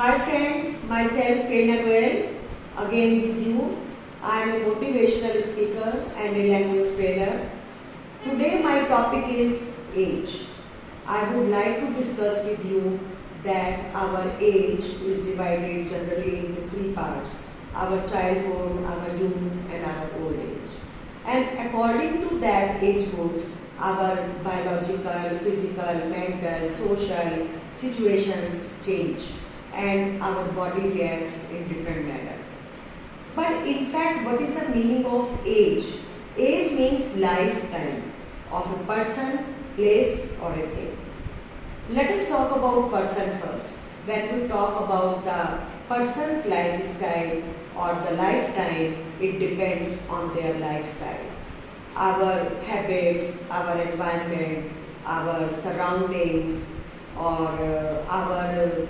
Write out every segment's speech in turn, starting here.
Hi friends, myself Prerna Goyal again with you. I am a motivational speaker and a language trainer. Today my topic is age. I would like to discuss with you that our age is divided generally into three parts: our childhood, our youth and our old age. And according to that age groups, our biological, physical, mental, social situations change and our body reacts in different manner. But in fact, what is the meaning of age? Age means lifetime of a person, place or a thing. Let us talk about person first. When we talk about the person's lifestyle or the lifetime, it depends on their lifestyle. Our habits, our environment, our surroundings or our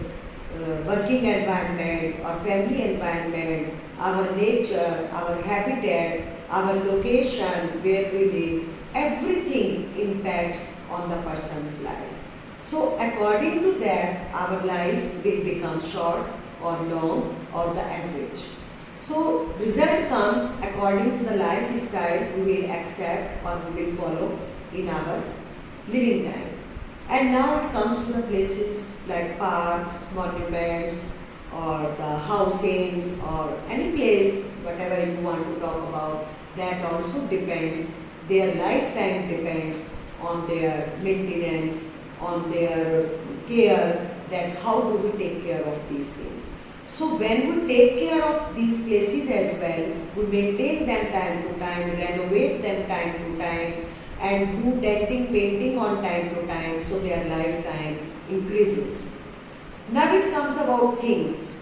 working environment or family environment, our nature, our habitat, our location where we live, everything impacts on the person's life. So according to that, our life will become short or long or the average. So result comes according to the lifestyle we will accept or we will follow in our living time. And now it comes to the places like parks, monuments or the housing or any place, whatever you want to talk about, that also depends, their lifetime depends on their maintenance, on their care, that how do we take care of these things. So when we take care of these places as well, we maintain them time to time, renovate them time to time, and do denting, painting on time to time, so their lifetime increases. Now it comes about things.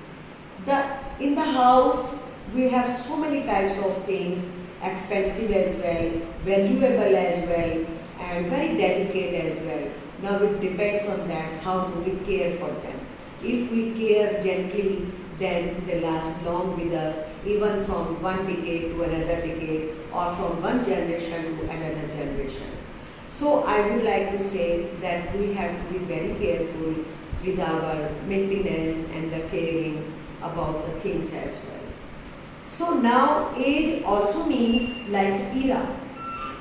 In the house, we have so many types of things, expensive as well, valuable as well, and very delicate as well. Now it depends on that, how do we care for them. If we care gently, then they last long with us, even from one decade to another decade, or from one generation to another generation. So I would like to say that we have to be very careful with our maintenance and the caring about the things as well. So now age also means like era,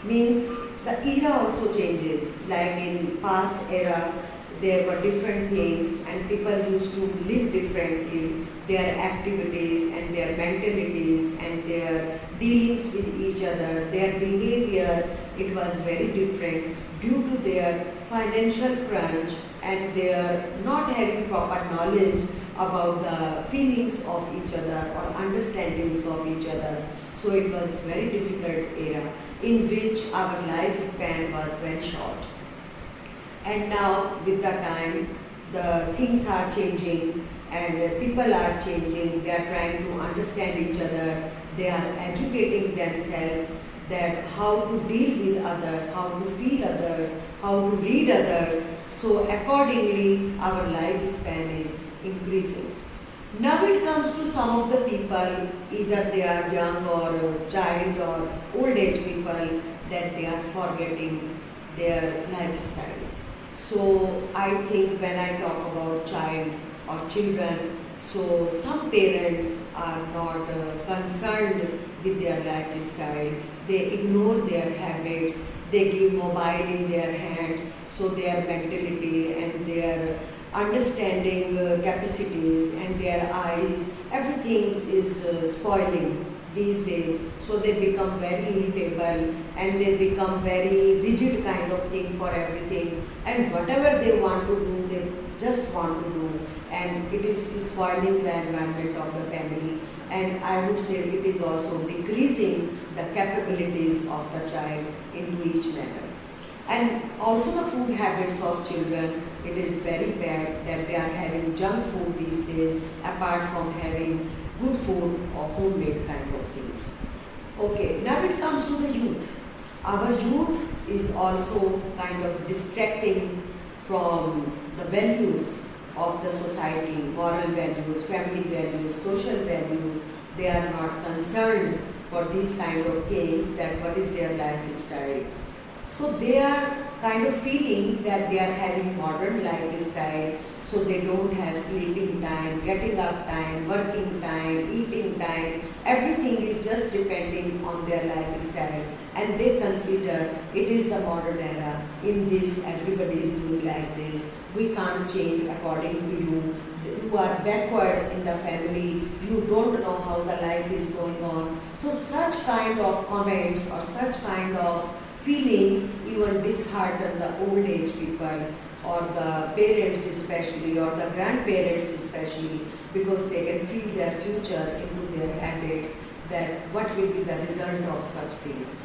means the era also changes. Like in past era, there were different things and people used to live differently, their activities and their mentalities and their dealings with each other, their behavior, it was very different due to their financial crunch and their not having proper knowledge about the feelings of each other or understandings of each other. So it was very difficult era in which our lifespan was very short. And now with the time, the things are changing and people are changing, they are trying to understand each other, they are educating themselves that how to deal with others, how to feel others, how to read others. So accordingly, our lifespan is increasing. Now it comes to some of the people, either they are young or child or old age people, that they are forgetting their lifestyles. So I think when I talk about child or children, so some parents are not concerned with their lifestyle. They ignore their habits. They give mobile in their hands. So their mentality and their understanding capacities and their eyes, everything is spoiling these days. So they become very irritable and they become very rigid kind of thing for everything, and whatever they want to do, they just want to do, and it is spoiling the environment of the family, and I would say it is also decreasing the capabilities of the child into each manner. And also the food habits of children, it is very bad that they are having junk food these days apart from having good food or homemade kind of things. Okay, now it comes to the youth. Our youth is also kind of distracting from the values of the society, moral values, family values, social values. They are not concerned for these kind of things, that what is their lifestyle. So they are kind of feeling that they are having modern lifestyle, so they don't have sleeping time, getting up time, working time, eating time. Everything is just depending on their lifestyle, and they consider it is the modern era. In this, everybody is doing like this. We can't change according to you. You are backward in the family. You don't know how the life is going on. So such kind of comments or such kind of feelings even dishearten the old age people or the parents especially or the grandparents especially, because they can feel their future into their habits, that what will be the result of such things.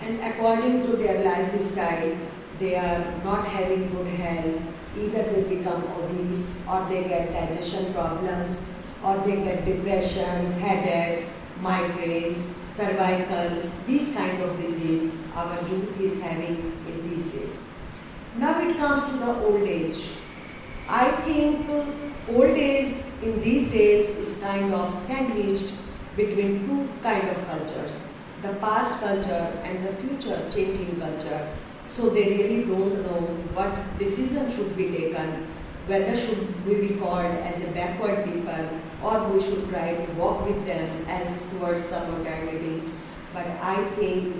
And according to their lifestyle, they are not having good health. Either they become obese, or they get digestion problems, or they get depression, headaches, migraines, cervicals, these kind of disease our youth is having in these days. Now it comes to the old age. I think old age in these days is kind of sandwiched between two kind of cultures, the past culture and the future changing culture. So they really don't know what decision should be taken, whether should we be called as a backward people or we should try to walk with them as towards the modernity. But I think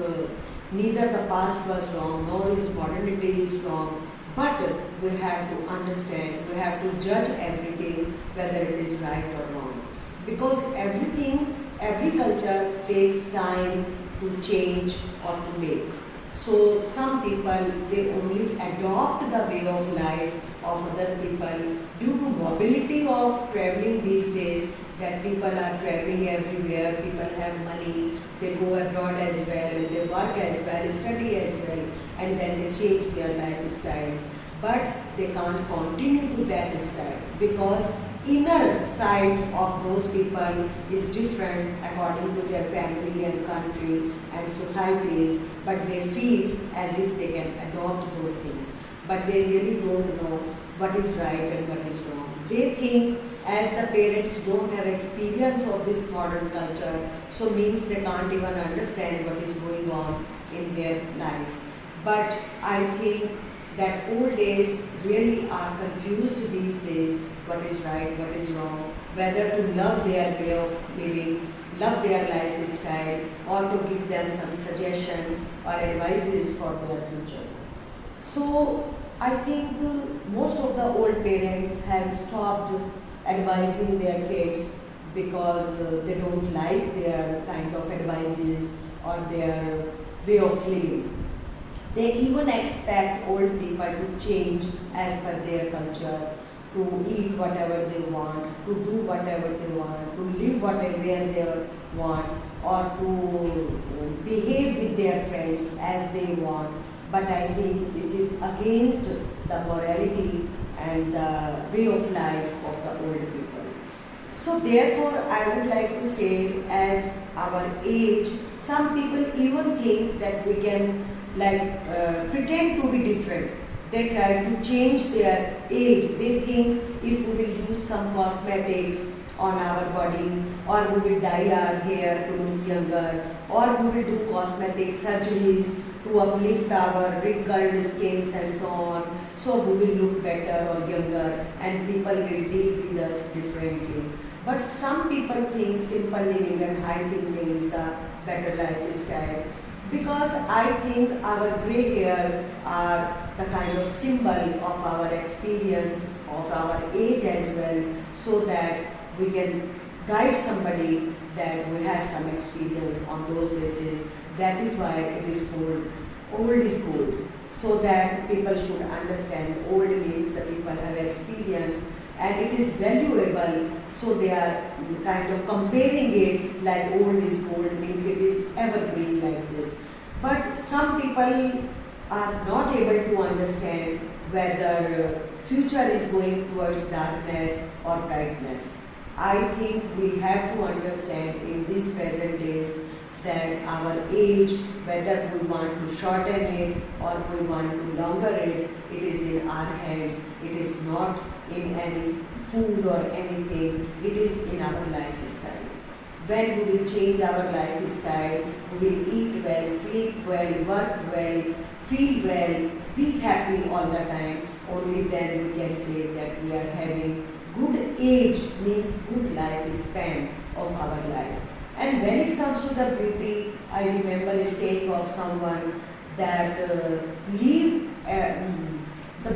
neither the past was wrong nor is modernity is wrong. But we have to understand, we have to judge everything whether it is right or wrong. Because everything, every culture takes time to change or to make. So some people, they only adopt the way of life of other people due to mobility of traveling these days, that people are traveling everywhere, people have money, they go abroad as well, they work as well, study as well, and then they change their lifestyles. But they can't continue to that style because inner side of those people is different according to their family and country and societies, but they feel as if they can adopt those things. But they really don't know what is right and what is wrong. They think as the parents don't have experience of this modern culture, so means they can't even understand what is going on in their life. But I think that old days really are confused these days, what is right, what is wrong, whether to love their way of living, love their lifestyle, or to give them some suggestions or advices for their future. So I think most of the old parents have stopped advising their kids because they don't like their kind of advices or their way of living. They even expect old people to change as per their culture, to eat whatever they want, to do whatever they want, to live whatever they want, or to behave with their friends as they want. But I think it is against the morality and the way of life of the old people. So therefore, I would like to say, at our age, some people even think that we can pretend to be different. They try to change their age. They think if we will use some cosmetics on our body, or we will dye our hair to look younger, or we will do cosmetic surgeries to uplift our wrinkled skins and so on, so we will look better or younger and people will deal with us differently. But some people think simple living and high thinking is the better lifestyle. Because I think our grey hair are the kind of symbol of our experience, of our age as well, so that we can guide somebody that we have some experience on those bases. That is why it is called old is gold, so that people should understand old means the people have experience and it is valuable, so they are kind of comparing it like old is gold means it is evergreen like this. But some people are not able to understand whether future is going towards darkness or brightness. I think we have to understand in these present days that our age, whether we want to shorten it or we want to longer it, it is in our hands. It is not in any food or anything. It is in our lifestyle. when we will change our lifestyle, we will eat well, sleep well, work well, feel well, be happy all the time. Only then we can say that we are having good age, means good lifespan of our life. And when it comes to the beauty, I remember a saying of someone that the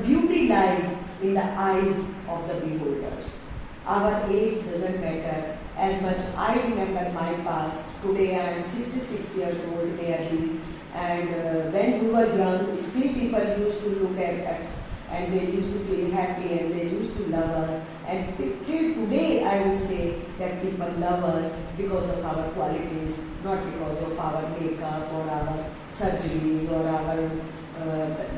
beauty lies in the eyes of the beholders. Our age doesn't matter as much. I remember my past. Today I am 66 years old nearly, and when we were young, still people used to look at us and they used to feel happy and they used to love us. And till today, I would say that people love us because of our qualities, not because of our makeup or our surgeries or our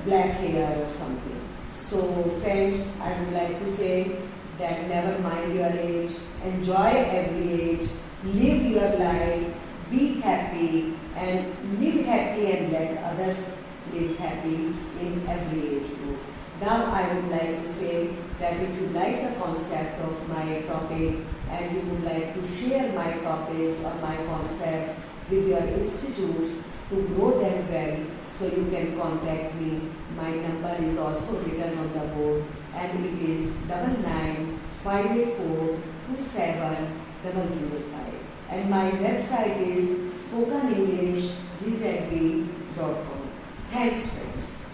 black hair or something. So, friends, I would like to say that never mind your age, enjoy every age, live your life, be happy, and live happy and let others live happy in every age group. Now I would like to say that if you like the concept of my topic and you would like to share my topics or my concepts with your institutes to grow them well, so you can contact me. My number is also written on the board and it is 99-584-27005, and my website is spokenenglishzzb.com. Thanks, friends.